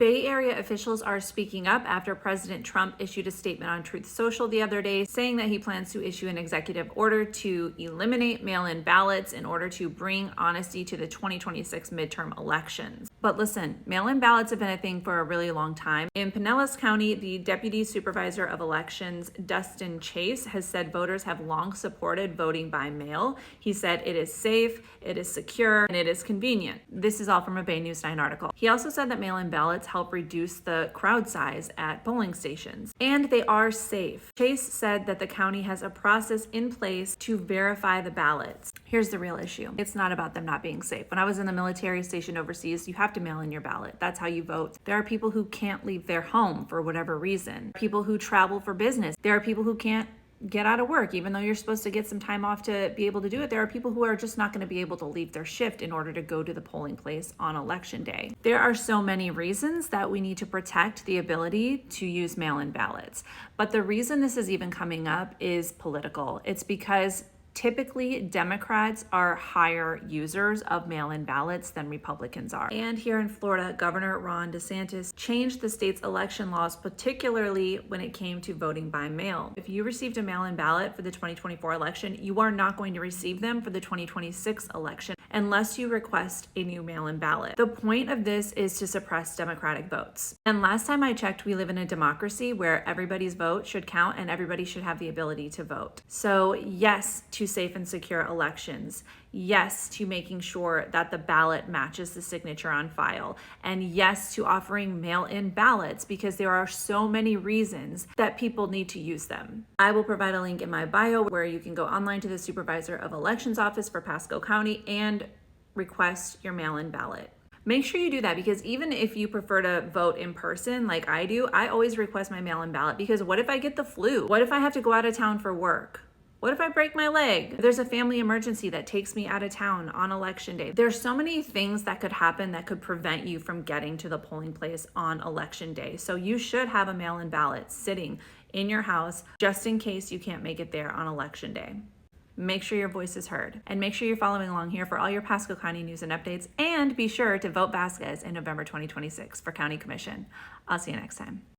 Bay Area officials are speaking up after President Trump issued a statement on Truth Social the other day saying that he plans to issue an executive order to eliminate mail-in ballots in order to bring honesty to the 2026 midterm elections. But listen, mail-in ballots have been a thing for a really long time. In Pinellas County, the Deputy Supervisor of Elections, Dustin Chase, has said voters have long supported voting by mail. He said it is safe, it is secure, and it is convenient. This is all from a Bay News 9 article. He also said that mail-in ballots help reduce the crowd size at polling stations, and they are safe. Chase said that the county has a process in place to verify the ballots. Here's the real issue. It's not about them not being safe. When I was in the military station overseas, you have to mail in your ballot. That's how you vote. There are people who can't leave their home for whatever reason. People who travel for business. There are people who can't get out of work, even though you're supposed to get some time off to be able to do it. There are people who are just not going to be able to leave their shift in order to go to the polling place on election day. There are so many reasons that we need to protect the ability to use mail-in ballots. But the reason this is even coming up is political. It's because typically, Democrats are higher users of mail-in ballots than Republicans are. And here in Florida, Governor Ron DeSantis changed the state's election laws, particularly when it came to voting by mail. If you received a mail-in ballot for the 2024 election, you are not going to receive them for the 2026 election unless you request a new mail-in ballot. The point of this is to suppress Democratic votes. And last time I checked, we live in a democracy where everybody's vote should count and everybody should have the ability to vote. So yes, to safe and secure elections. Yes, to making sure that the ballot matches the signature on file. And yes, to offering mail-in ballots because there are so many reasons that people need to use them. I will provide a link in my bio where you can go online to the Supervisor of Elections office for Pasco County and request your mail-in ballot. Make sure you do that because even if you prefer to vote in person like I do, I always request my mail-in ballot because what if I get the flu? What if I have to go out of town for work? What if I break my leg? If there's a family emergency that takes me out of town on election day. There's so many things that could happen that could prevent you from getting to the polling place on election day. So you should have a mail-in ballot sitting in your house just in case you can't make it there on election day. Make sure your voice is heard and make sure you're following along here for all your Pasco County news and updates, and be sure to vote Vasquez in November 2026 for County Commission. I'll see you next time.